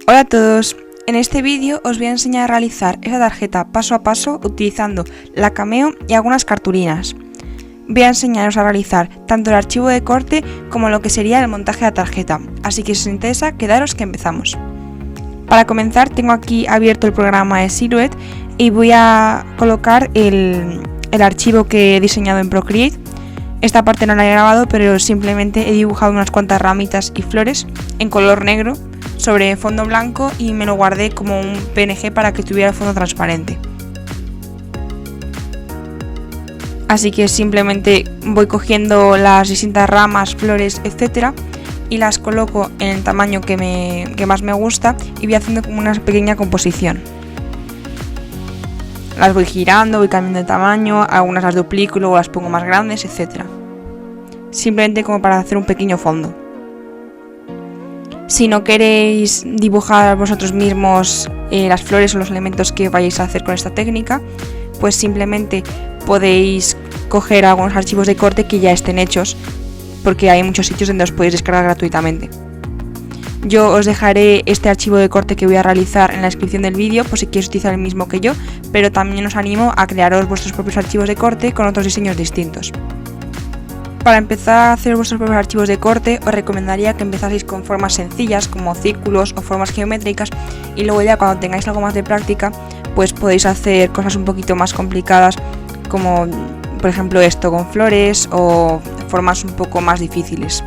Hola a todos, en este vídeo os voy a enseñar a realizar esta tarjeta paso a paso utilizando la Cameo y algunas cartulinas. Voy a enseñaros a realizar tanto el archivo de corte como lo que sería el montaje de la tarjeta, así que si os interesa, quedaros que empezamos. Para comenzar tengo aquí abierto el programa de Silhouette y voy a colocar el archivo que he diseñado en Procreate. Esta parte no la he grabado, pero simplemente he dibujado unas cuantas ramitas y flores en color negro sobre fondo blanco y me lo guardé como un PNG para que tuviera el fondo transparente. Así que simplemente voy cogiendo las distintas ramas, flores, etcétera, y las coloco en el tamaño que más me gusta y voy haciendo como una pequeña composición. Las voy girando, voy cambiando de tamaño, algunas las duplico y luego las pongo más grandes, etcétera. Simplemente como para hacer un pequeño fondo. Si no queréis dibujar vosotros mismos las flores o los elementos que vayáis a hacer con esta técnica, pues simplemente podéis coger algunos archivos de corte que ya estén hechos, porque hay muchos sitios donde os podéis descargar gratuitamente. Yo os dejaré este archivo de corte que voy a realizar en la descripción del vídeo por si queréis utilizar el mismo que yo, pero también os animo a crearos vuestros propios archivos de corte con otros diseños distintos. Para empezar a hacer vuestros propios archivos de corte, os recomendaría que empezaseis con formas sencillas como círculos o formas geométricas y luego ya cuando tengáis algo más de práctica, pues podéis hacer cosas un poquito más complicadas como por ejemplo esto con flores o formas un poco más difíciles.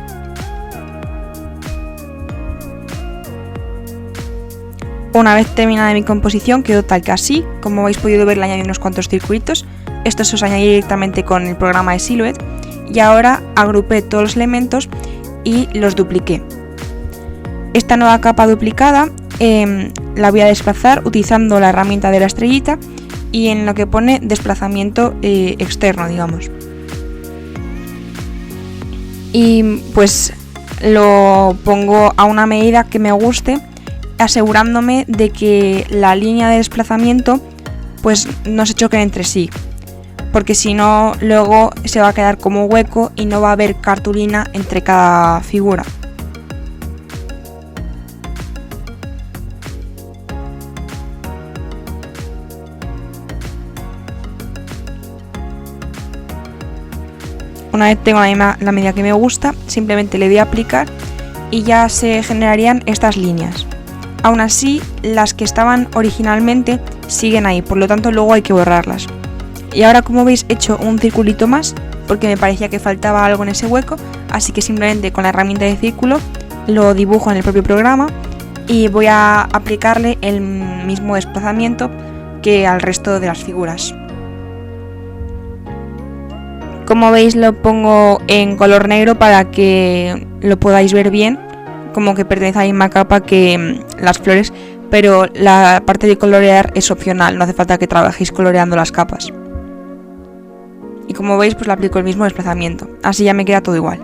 Una vez terminada mi composición quedó tal que así, como habéis podido ver le añadí unos cuantos circuitos, estos se os añadí directamente con el programa de Silhouette. Y ahora agrupé todos los elementos y los dupliqué. Esta nueva capa duplicada la voy a desplazar utilizando la herramienta de la estrellita y en lo que pone desplazamiento externo, digamos. Y pues lo pongo a una medida que me guste, asegurándome de que la línea de desplazamiento pues no se choquen entre sí, porque si no luego se va a quedar como hueco y no va a haber cartulina entre cada figura. Una vez tengo la medida que me gusta, simplemente le doy a aplicar y ya se generarían estas líneas. Aún así, las que estaban originalmente siguen ahí, por lo tanto luego hay que borrarlas. Y ahora, como veis, he hecho un circulito más porque me parecía que faltaba algo en ese hueco, así que simplemente con la herramienta de círculo lo dibujo en el propio programa y voy a aplicarle el mismo desplazamiento que al resto de las figuras. Como veis, lo pongo en color negro para que lo podáis ver bien, como que pertenece a la misma capa que las flores, pero la parte de colorear es opcional, no hace falta que trabajéis coloreando las capas. Y como veis, pues le aplico el mismo desplazamiento, así ya me queda todo igual.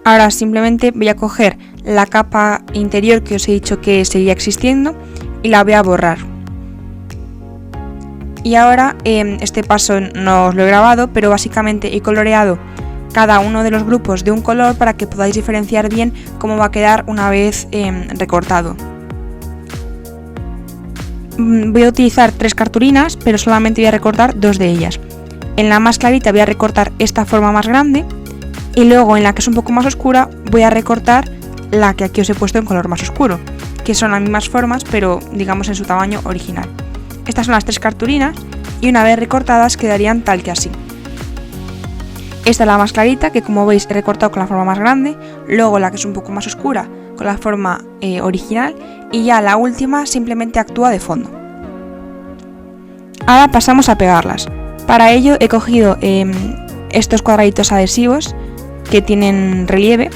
Ahora simplemente voy a coger la capa interior que os he dicho que seguía existiendo y la voy a borrar. Y ahora este paso no os lo he grabado, pero básicamente he coloreado cada uno de los grupos de un color para que podáis diferenciar bien cómo va a quedar una vez recortado. Voy a utilizar 3 cartulinas, pero solamente voy a recortar 2 de ellas. En la más clarita voy a recortar esta forma más grande y luego en la que es un poco más oscura voy a recortar la que aquí os he puesto en color más oscuro, que son las mismas formas pero digamos en su tamaño original. Estas son las 3 cartulinas y una vez recortadas quedarían tal que así. Esta es la más clarita, que como veis he recortado con la forma más grande, luego la que es un poco más oscura con la forma original y ya la última simplemente actúa de fondo. Ahora pasamos a pegarlas. Para ello he cogido estos cuadraditos adhesivos que tienen relieve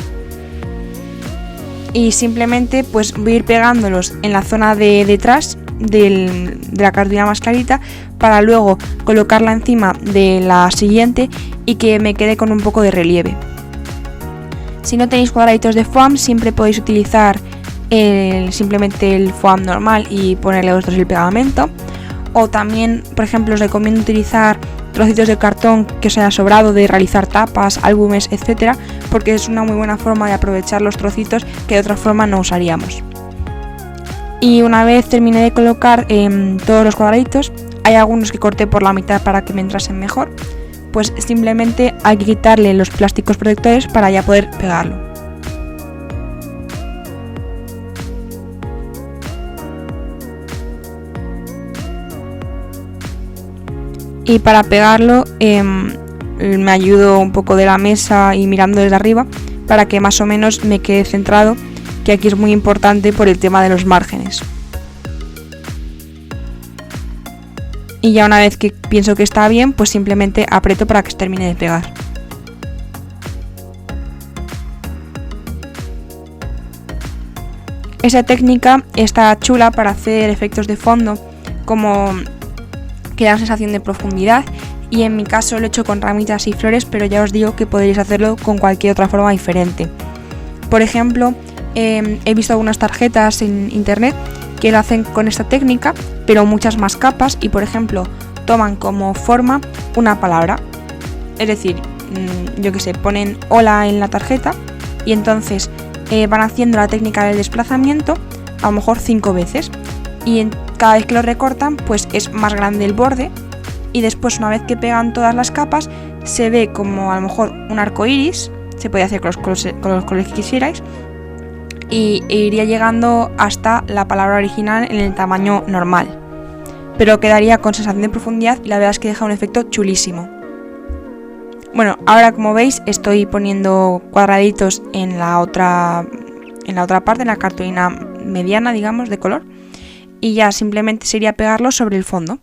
y simplemente pues voy a ir pegándolos en la zona de detrás de la cartulina más clarita para luego colocarla encima de la siguiente y que me quede con un poco de relieve. Si no tenéis cuadraditos de foam, siempre podéis utilizar simplemente el foam normal y ponerle vosotros el pegamento, O también, por ejemplo, os recomiendo utilizar trocitos de cartón que os haya sobrado de realizar tapas, álbumes, etcétera, porque es una muy buena forma de aprovechar los trocitos que de otra forma no usaríamos. Y una vez terminé de colocar todos los cuadraditos, hay algunos que corté por la mitad para que me entrasen mejor, pues simplemente hay que quitarle los plásticos protectores para ya poder pegarlo. Y para pegarlo me ayudo un poco de la mesa y mirando desde arriba para que más o menos me quede centrado, que aquí es muy importante por el tema de los márgenes. Y ya una vez que pienso que está bien, pues simplemente aprieto para que se termine de pegar. Esa técnica está chula para hacer efectos de fondo, como que da sensación de profundidad, y en mi caso lo he hecho con ramitas y flores, pero ya os digo que podréis hacerlo con cualquier otra forma diferente. Por ejemplo, he visto algunas tarjetas en internet que lo hacen con esta técnica, pero muchas más capas, y por ejemplo toman como forma una palabra, es decir, yo que sé, ponen hola en la tarjeta y entonces van haciendo la técnica del desplazamiento a lo mejor 5 veces, y cada vez que lo recortan pues es más grande el borde, y después una vez que pegan todas las capas se ve como a lo mejor un arco iris, se puede hacer con los colores que quisierais, y iría llegando hasta la palabra original en el tamaño normal, pero quedaría con sensación de profundidad y la verdad es que deja un efecto chulísimo. Bueno, ahora como veis estoy poniendo cuadraditos en la otra parte, en la cartulina mediana, digamos, de color, y ya simplemente sería pegarlo sobre el fondo.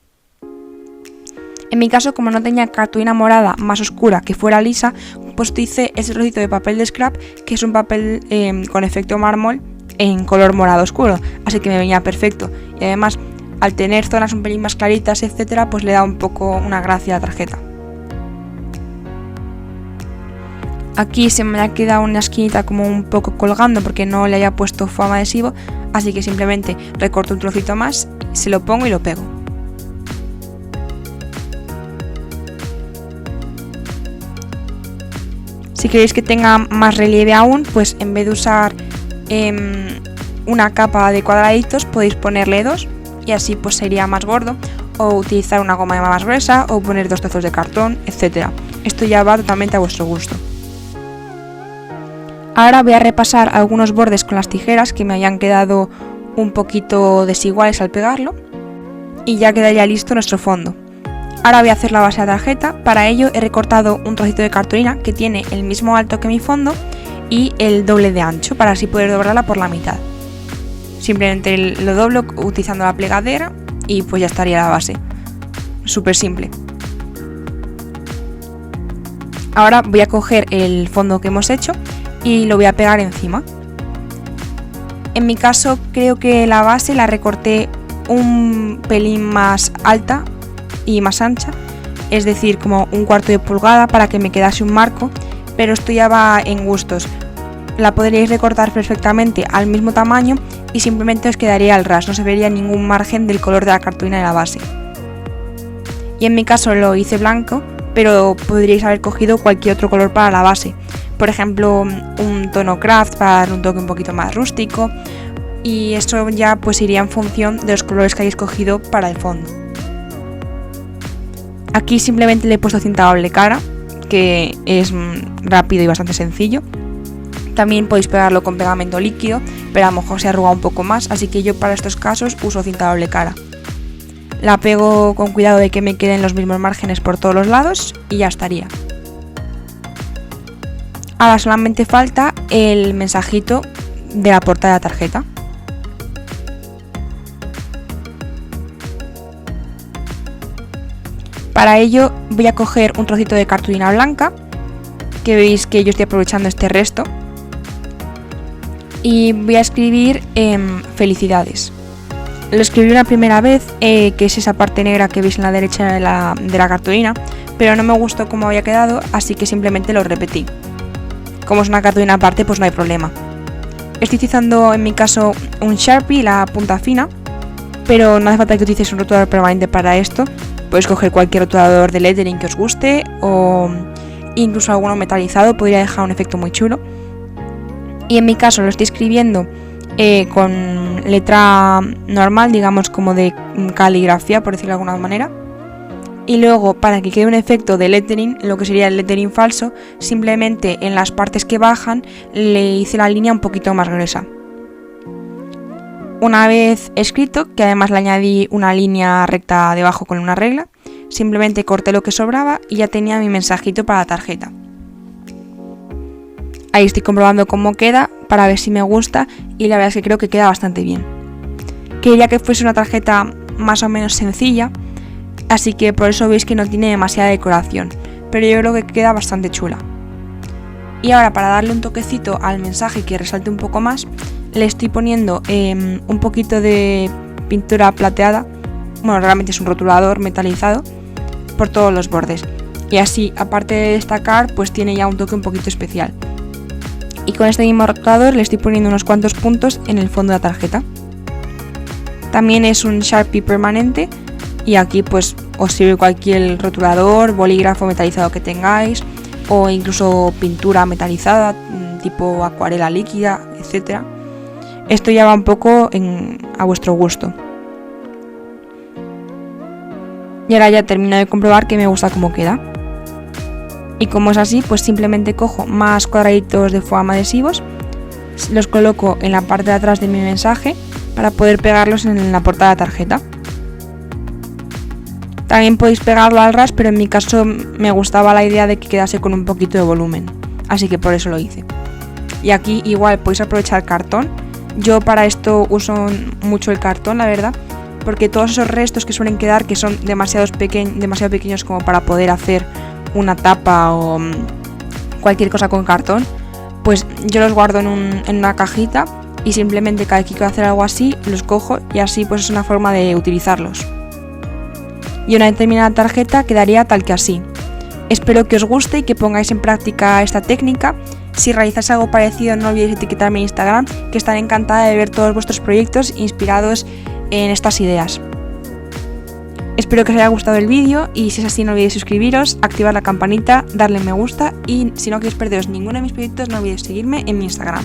En mi caso, como no tenía cartulina morada más oscura que fuera lisa, pues utilicé ese trocito de papel de scrap, que es un papel con efecto mármol en color morado oscuro, así que me venía perfecto. Y además, al tener zonas un pelín más claritas, etcétera, pues le da un poco una gracia a la tarjeta. Aquí se me ha quedado una esquinita como un poco colgando porque no le haya puesto foam adhesivo, así que simplemente recorto un trocito más, se lo pongo y lo pego. Si queréis que tenga más relieve aún, pues en vez de usar una capa de cuadraditos podéis ponerle 2 y así pues sería más gordo, o utilizar una goma más gruesa o poner 2 trozos de cartón, etc. Esto ya va totalmente a vuestro gusto. Ahora voy a repasar algunos bordes con las tijeras que me hayan quedado un poquito desiguales al pegarlo, y ya quedaría listo nuestro fondo. Ahora voy a hacer la base de la tarjeta. Para ello he recortado un trocito de cartulina que tiene el mismo alto que mi fondo y el doble de ancho, para así poder doblarla por la mitad. Simplemente lo doblo utilizando la plegadera y pues ya estaría la base. Súper simple. Ahora voy a coger el fondo que hemos hecho y lo voy a pegar encima. En mi caso creo que la base la recorté un pelín más alta y más ancha, es decir, como 1/4 de pulgada para que me quedase un marco, pero esto ya va en gustos. La podríais recortar perfectamente al mismo tamaño y simplemente os quedaría al ras, no se vería ningún margen del color de la cartulina de la base. Y en mi caso lo hice blanco, pero podríais haber cogido cualquier otro color para la base, por ejemplo un tono craft para dar un toque un poquito más rústico, y eso ya pues iría en función de los colores que hayáis cogido para el fondo. Aquí simplemente le he puesto cinta doble cara, que es rápido y bastante sencillo. También podéis pegarlo con pegamento líquido, pero a lo mejor se arruga un poco más, así que yo para estos casos uso cinta doble cara. La pego con cuidado de que me queden los mismos márgenes por todos los lados y ya estaría. Ahora solamente falta el mensajito de la portada de la tarjeta. Para ello voy a coger un trocito de cartulina blanca, que veis que yo estoy aprovechando este resto, y voy a escribir felicidades. Lo escribí una primera vez, que es esa parte negra que veis en la derecha de la cartulina, pero no me gustó cómo había quedado, así que simplemente lo repetí. Como es una cartulina aparte, pues no hay problema. Estoy utilizando en mi caso un Sharpie, la punta fina, pero no hace falta que utilices un rotulador permanente para esto. Puedes coger cualquier rotulador de lettering que os guste o incluso alguno metalizado, podría dejar un efecto muy chulo. Y en mi caso lo estoy escribiendo con letra normal, digamos como de caligrafía, por decirlo de alguna manera. Y luego, para que quede un efecto de lettering, lo que sería el lettering falso, simplemente en las partes que bajan le hice la línea un poquito más gruesa. Una vez escrito, que además le añadí una línea recta debajo con una regla, simplemente corté lo que sobraba y ya tenía mi mensajito para la tarjeta. Ahí estoy comprobando cómo queda para ver si me gusta y la verdad es que creo que queda bastante bien. Quería que fuese una tarjeta más o menos sencilla, así que por eso veis que no tiene demasiada decoración, pero yo creo que queda bastante chula. Y ahora, para darle un toquecito al mensaje que resalte un poco más, le estoy poniendo un poquito de pintura plateada, bueno, realmente es un rotulador metalizado, por todos los bordes. Y así, aparte de destacar, pues tiene ya un toque un poquito especial. Y con este mismo rotulador le estoy poniendo unos cuantos puntos en el fondo de la tarjeta. También es un Sharpie permanente y aquí pues os sirve cualquier rotulador, bolígrafo metalizado que tengáis o incluso pintura metalizada tipo acuarela líquida, etc. Esto ya va un poco a vuestro gusto. Y ahora ya termino de comprobar que me gusta cómo queda. Y como es así, pues simplemente cojo más cuadraditos de foam adhesivos, los coloco en la parte de atrás de mi mensaje para poder pegarlos en la portada de la tarjeta. También podéis pegarlo al ras, pero en mi caso me gustaba la idea de que quedase con un poquito de volumen, así que por eso lo hice. Y aquí igual podéis aprovechar cartón. Yo para esto uso mucho el cartón, la verdad, porque todos esos restos que suelen quedar, que son demasiado pequeños como para poder hacer una tapa o cualquier cosa con cartón, pues yo los guardo en una cajita y simplemente cada vez que quiero hacer algo así los cojo y así pues es una forma de utilizarlos. Y una vez terminada la tarjeta quedaría tal que así. Espero que os guste y que pongáis en práctica esta técnica. Si realizáis algo parecido no olvidéis etiquetarme en Instagram, que estaré encantada de ver todos vuestros proyectos inspirados en estas ideas. Espero que os haya gustado el vídeo y si es así no olvidéis suscribiros, activar la campanita, darle me gusta y si no queréis perderos ninguno de mis proyectos no olvidéis seguirme en mi Instagram.